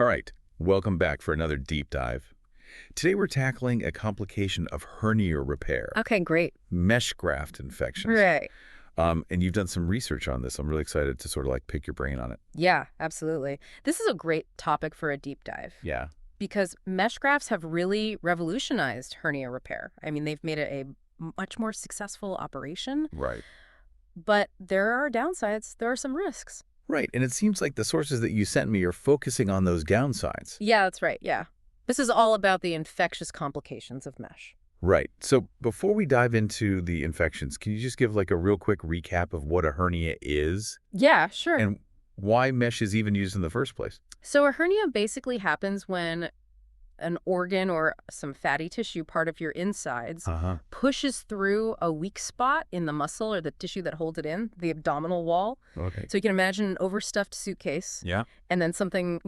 All right, welcome back for another deep dive. Today we're tackling a complication of hernia repair, Okay, great. mesh graft infections. Right. And you've done some research on this. I'm really excited to sort of like pick your brain on it. Yeah, absolutely. This is a great topic for a deep dive Yeah, because mesh grafts have really revolutionized hernia repair. I mean, they've made it a much more successful operation, right. but there are downsides. There are some risks. Right, and it seems like the sources that you sent me are focusing on those downsides. Yeah, that's right. Yeah. This is all about the infectious complications of mesh. Right, so before we dive into the infections, can you just give like a real quick recap of what a hernia is Yeah, sure. and why mesh is even used in the first place? So a hernia basically happens when an organ or some fatty tissue part of your insides Uh-huh. pushes through a weak spot in the muscle or the tissue that holds it in, the abdominal wall. Okay. So you can imagine an overstuffed suitcase Yeah. and then something,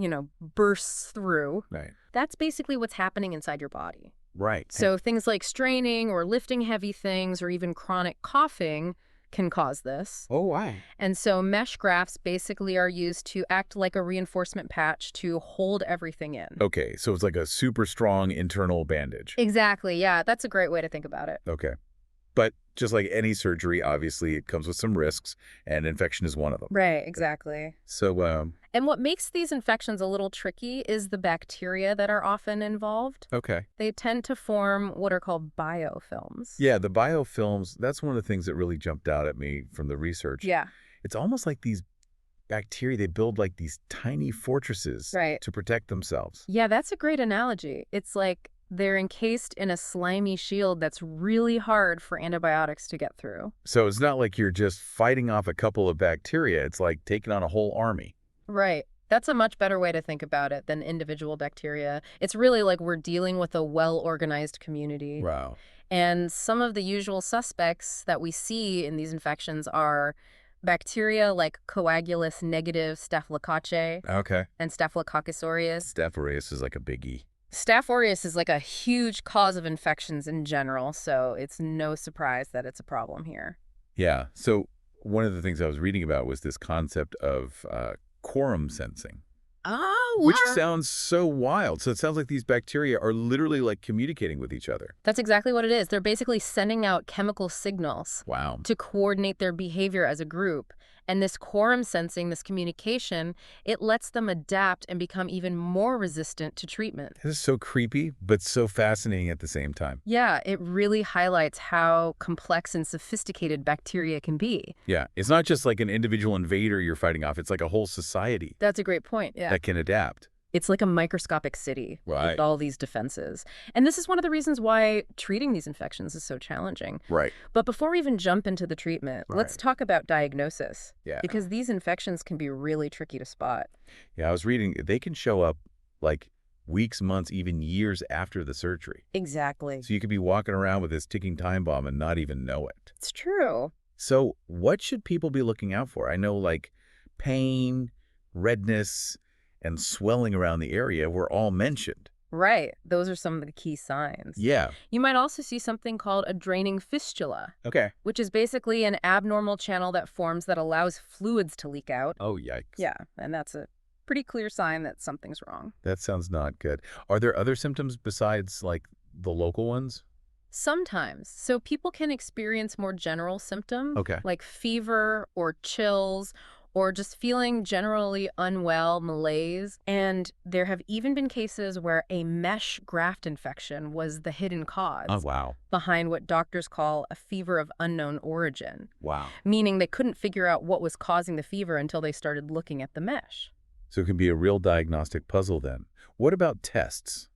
bursts through. Right. That's basically what's happening inside your body. Right. So things like straining or lifting heavy things or even chronic coughing can cause this. Oh, why? And so mesh grafts basically are used to act like a reinforcement patch to hold everything in. Okay, so it's like a super strong internal bandage. Exactly. Yeah, that's a great way to think about it. Okay. But just like any surgery, obviously it comes with some risks, and infection is one of them. Right, exactly. So, And what makes these infections a little tricky is the bacteria that are often involved. okay. They tend to form what are called biofilms. Yeah, the biofilms, that's one of the things that really jumped out at me from the research. Yeah, It's almost like these bacteria, they build like these tiny fortresses right. to protect themselves. Yeah, that's a great analogy. It's like they're encased in a slimy shield that's really hard for antibiotics to get through. So it's not like you're just fighting off a couple of bacteria. It's like taking on a whole army. Right. That's a much better way to think about it than individual bacteria. It's really like we're dealing with a well-organized community. Wow. And some of the usual suspects that we see in these infections are bacteria like Coagulus negative Staphylococcus Okay. and Staphylococcus aureus. Staph aureus is like a biggie. Staph aureus is like a huge cause of infections in general, so it's no surprise that it's a problem here. Yeah. So one of the things I was reading about was this concept of quorum sensing, Oh, which sounds so wild. So it sounds like these bacteria are literally like communicating with each other. That's exactly what it is. They're basically sending out chemical signals Wow. to coordinate their behavior as a group. And this quorum sensing, this communication, it lets them adapt and become even more resistant to treatment. This is so creepy, but so fascinating at the same time. Yeah, it really highlights how complex and sophisticated bacteria can be. Yeah. It's not just like an individual invader you're fighting off. It's like a whole society That's a great point, yeah. that can adapt. It's like a microscopic city Right. with all these defenses. And this is one of the reasons why treating these infections is so challenging. Right. But before we even jump into the treatment, let's Right. talk about diagnosis. Yeah. Because these infections can be really tricky to spot. Yeah. I was reading, they can show up like weeks, months, even years after the surgery. Exactly. So you could be walking around with this ticking time bomb and not even know it. It's true. So what should people be looking out for? I know like pain, redness, and swelling around the area were all mentioned. Right. Those are some of the key signs. Yeah. You might also see something called a draining fistula, Okay. which is basically an abnormal channel that forms that allows fluids to leak out. Oh, yikes. Yeah, and that's a pretty clear sign that something's wrong. That sounds not good. Are there other symptoms besides like the local ones? Sometimes. So people can experience more general symptoms Okay. like fever or chills or just feeling generally unwell, malaise. And there have even been cases where a mesh graft infection was the hidden cause Oh, wow. behind what doctors call a fever of unknown origin, Wow. meaning they couldn't figure out what was causing the fever until they started looking at the mesh. So it can be a real diagnostic puzzle then. What about tests?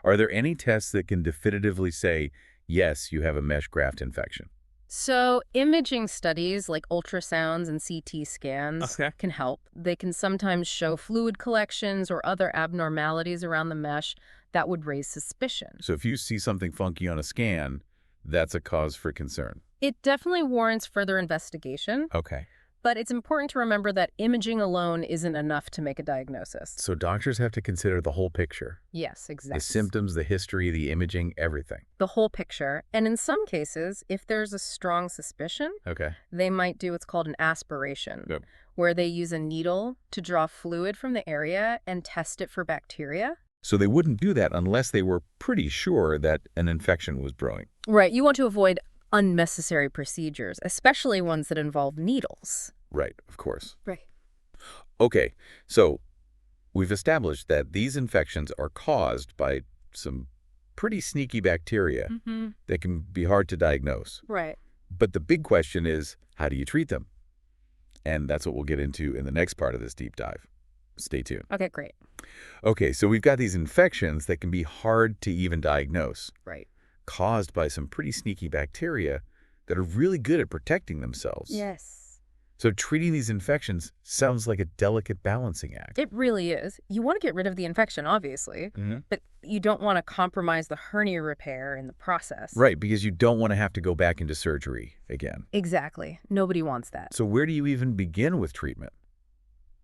Are there any tests that can definitively say, yes, you have a mesh graft infection? So imaging studies like ultrasounds and CT scans Okay. can help. They can sometimes show fluid collections or other abnormalities around the mesh that would raise suspicion. So if you see something funky on a scan, that's a cause for concern. It definitely warrants further investigation, Okay. but it's important to remember that imaging alone isn't enough to make a diagnosis. So doctors have to consider the whole picture. Yes, exactly. The symptoms, the history, the imaging, everything. The whole picture. And in some cases, if there's a strong suspicion, Okay. they might do what's called an aspiration, Yep. where they use a needle to draw fluid from the area and test it for bacteria. So they wouldn't do that unless they were pretty sure that an infection was brewing. Right. You want to avoid unnecessary procedures, especially ones that involve needles. Right, of course. Right. Okay, so we've established that these infections are caused by some pretty sneaky bacteria that can be hard to diagnose. Right. But the big question is, how do you treat them? And that's what we'll get into in the next part of this deep dive. Stay tuned. Okay, great. Okay, so we've got these infections that can be hard to even diagnose, Right. caused by some pretty sneaky bacteria that are really good at protecting themselves. Yes. So treating these infections sounds like a delicate balancing act. It really is. You want to get rid of the infection, obviously, but you don't want to compromise the hernia repair in the process. Right, because you don't want to have to go back into surgery again. Exactly. Nobody wants that. So where do you even begin with treatment?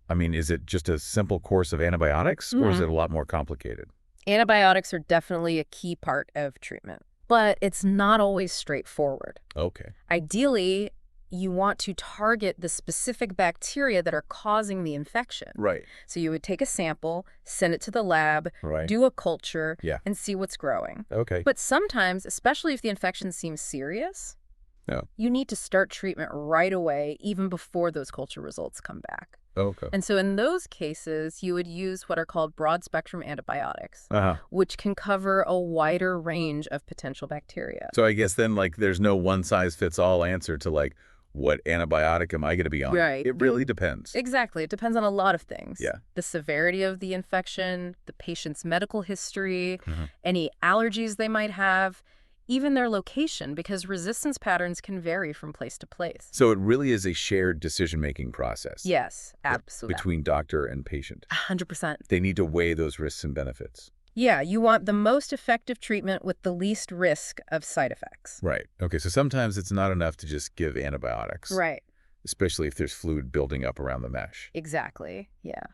I mean, is it just a simple course of antibiotics, or is it a lot more complicated? Antibiotics are definitely a key part of treatment, but it's not always straightforward. Okay. Ideally, you want to target the specific bacteria that are causing the infection. Right. So you would take a sample, send it to the lab, Right. do a culture, Yeah. and see what's growing. Okay. But sometimes, especially if the infection seems serious, No. you need to start treatment right away, even before those culture results come back. Okay. And so in those cases, you would use what are called broad-spectrum antibiotics, Uh-huh. which can cover a wider range of potential bacteria. So I guess then, like, there's no one-size-fits-all answer to, like, what antibiotic am I going to be on? Right. It really depends. Exactly. It depends on a lot of things. Yeah. The severity of the infection, the patient's medical history, Mhm. any allergies they might have, even their location, because resistance patterns can vary from place to place. So it really is a shared decision-making process. Yes, absolutely. Between doctor and patient. 100%. They need to weigh those risks and benefits. Yeah, you want the most effective treatment with the least risk of side effects. Right. Okay, so sometimes it's not enough to just give antibiotics. Right. Especially if there's fluid building up around the mesh. Exactly. Yeah.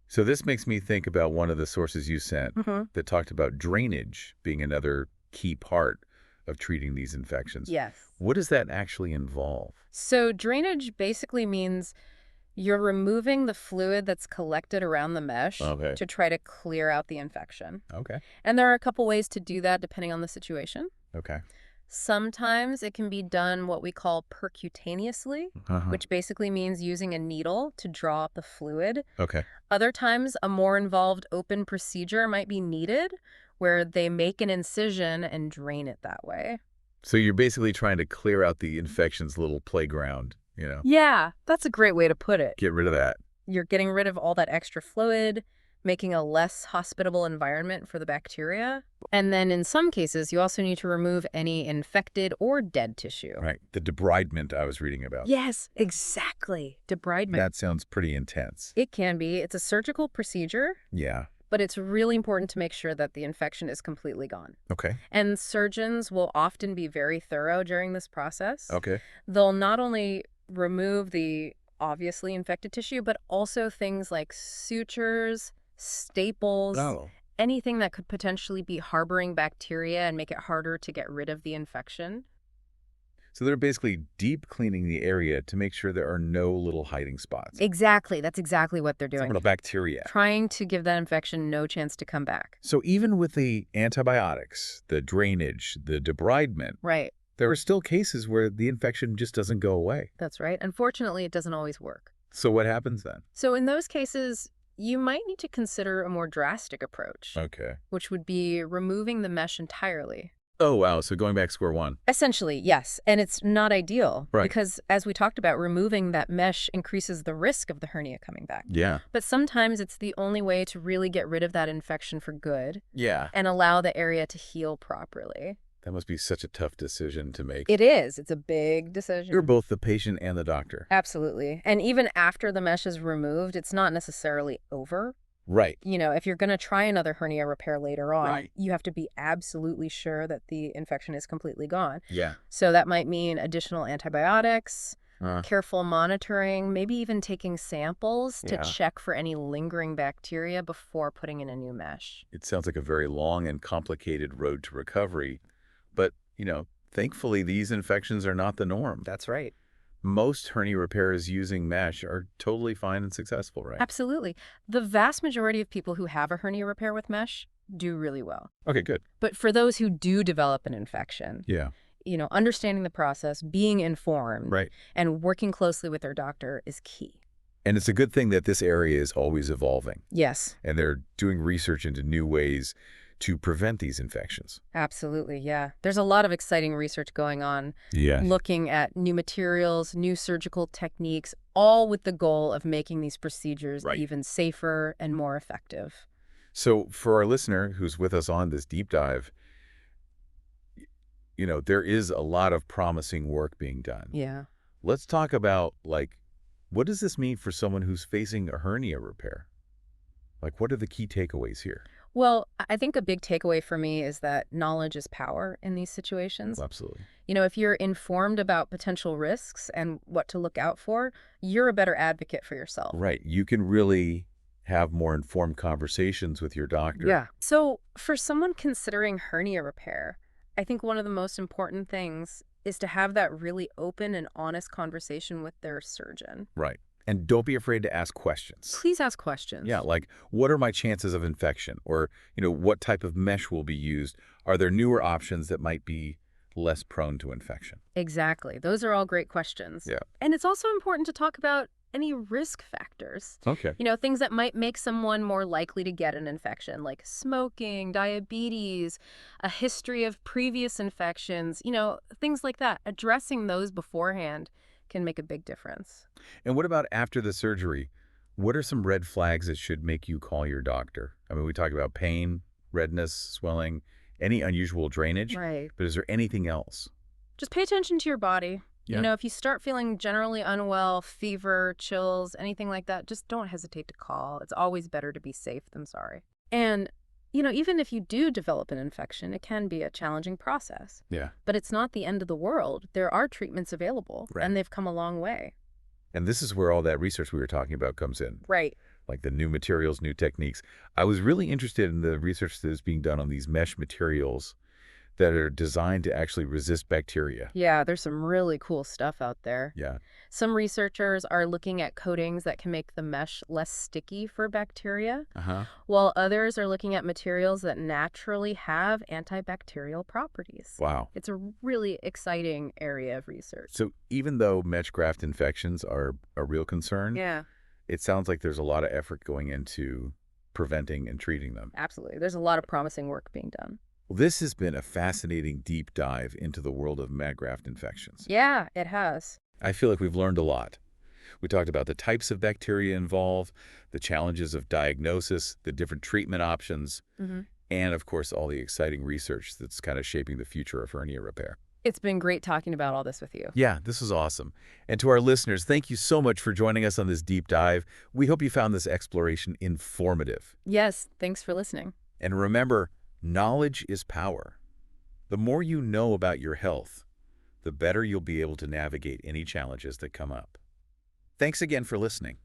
So this makes me think about one of the sources you sent that talked about drainage being another key part of treating these infections. Yes. What does that actually involve? So drainage basically means you're removing the fluid that's collected around the mesh Okay. to try to clear out the infection. Okay. And there are a couple ways to do that depending on the situation. Okay. Sometimes it can be done what we call percutaneously, which basically means using a needle to draw up the fluid. Okay. Other times, a more involved open procedure might be needed, where they make an incision and drain it that way. So you're basically trying to clear out the infection's little playground, you know? Yeah, that's a great way to put it. Get rid of that. You're getting rid of all that extra fluid, making a less hospitable environment for the bacteria. And then in some cases, you also need to remove any infected or dead tissue. Right. The debridement I was reading about. Yes, exactly. Debridement. That sounds pretty intense. It can be. It's a surgical procedure, Yeah. but it's really important to make sure that the infection is completely gone. Okay. And surgeons will often be very thorough during this process. Okay. They'll not only remove the obviously infected tissue, but also things like sutures, staples, anything that could potentially be harboring bacteria and make it harder to get rid of the infection. So they're basically deep cleaning the area to make sure there are no little hiding spots. Exactly. That's exactly what they're doing. Some little bacteria. Trying to give that infection no chance to come back. So even with the antibiotics, the drainage, the debridement, Right. there are still cases where the infection just doesn't go away. That's right. Unfortunately, it doesn't always work. So what happens then? So in those cases, you might need to consider a more drastic approach, Okay. which would be removing the mesh entirely. Oh, wow. So going back square one. Essentially, yes. And it's not ideal Right. because, as we talked about, removing that mesh increases the risk of the hernia coming back. Yeah. But sometimes it's the only way to really get rid of that infection for good Yeah. and allow the area to heal properly. That must be such a tough decision to make. It is. It's a big decision. You're both the patient and the doctor. Absolutely. And even after the mesh is removed, it's not necessarily over. Right. You know, if you're going to try another hernia repair later on, Right. you have to be absolutely sure that the infection is completely gone. Yeah. So that might mean additional antibiotics, Uh, careful monitoring, maybe even taking samples to Yeah. check for any lingering bacteria before putting in a new mesh. it sounds like a very long and complicated road to recovery. But, thankfully these infections are not the norm. That's right. most hernia repairs using mesh are totally fine and successful, right? Absolutely. The vast majority of people who have a hernia repair with mesh do really well. Okay, good. But for those who do develop an infection, Yeah. Understanding the process, being informed, Right. and working closely with their doctor is key. And it's a good thing that this area is always evolving, Yes, and they're doing research into new ways to prevent these infections. absolutely, yeah. There's a lot of exciting research going on, Yeah. looking at new materials, new surgical techniques, all with the goal of making these procedures Right. even safer and more effective. So for our listener who's with us on this deep dive, there is a lot of promising work being done. Yeah. Let's talk about, what does this mean for someone who's facing a hernia repair? What are the key takeaways here? Well, I think a big takeaway for me is that knowledge is power in these situations. Absolutely. If you're informed about potential risks and what to look out for, you're a better advocate for yourself. Right. You can really have more informed conversations with your doctor. Yeah. So for someone considering hernia repair, I think one of the most important things is to have that really open and honest conversation with their surgeon. Right. And don't be afraid to ask questions. Please ask questions. Yeah, what are my chances of infection? Or, what type of mesh will be used? Are there newer options that might be less prone to infection? Exactly. Those are all great questions. Yeah. And it's also important to talk about any risk factors. Okay. Things that might make someone more likely to get an infection, like smoking, diabetes, a history of previous infections, things like that. Addressing those beforehand can make a big difference. And what about after the surgery? What are some red flags that should make you call your doctor? I mean, we talk about pain, redness, swelling, any unusual drainage. Right. But is there anything else? Just pay attention to your body. Yeah. If you start feeling generally unwell, fever, chills, anything like that, just don't hesitate to call. It's always better to be safe than sorry. And, even if you do develop an infection, it can be a challenging process. Yeah. But it's not the end of the world. There are treatments available, Right. and they've come a long way. And this is where all that research we were talking about comes in. Right. Like the new materials, new techniques. I was really interested in the research that is being done on these mesh materials that are designed to actually resist bacteria. Yeah, there's some really cool stuff out there. Yeah. Some researchers are looking at coatings that can make the mesh less sticky for bacteria, Uh-huh. while others are looking at materials that naturally have antibacterial properties. Wow. It's a really exciting area of research. So even though mesh graft infections are a real concern, Yeah, it sounds like there's a lot of effort going into preventing and treating them. absolutely. There's a lot of promising work being done. Well, this has been a fascinating deep dive into the world of med graft infections. Yeah, it has. I feel like we've learned a lot. We talked about the types of bacteria involved, the challenges of diagnosis, the different treatment options, and of course, all the exciting research that's kind of shaping the future of hernia repair. It's been great talking about all this with you. Yeah, this is awesome. And to our listeners, thank you so much for joining us on this deep dive. We hope you found this exploration informative. Yes, thanks for listening. And remember, knowledge is power. The more you know about your health, the better you'll be able to navigate any challenges that come up. Thanks again for listening.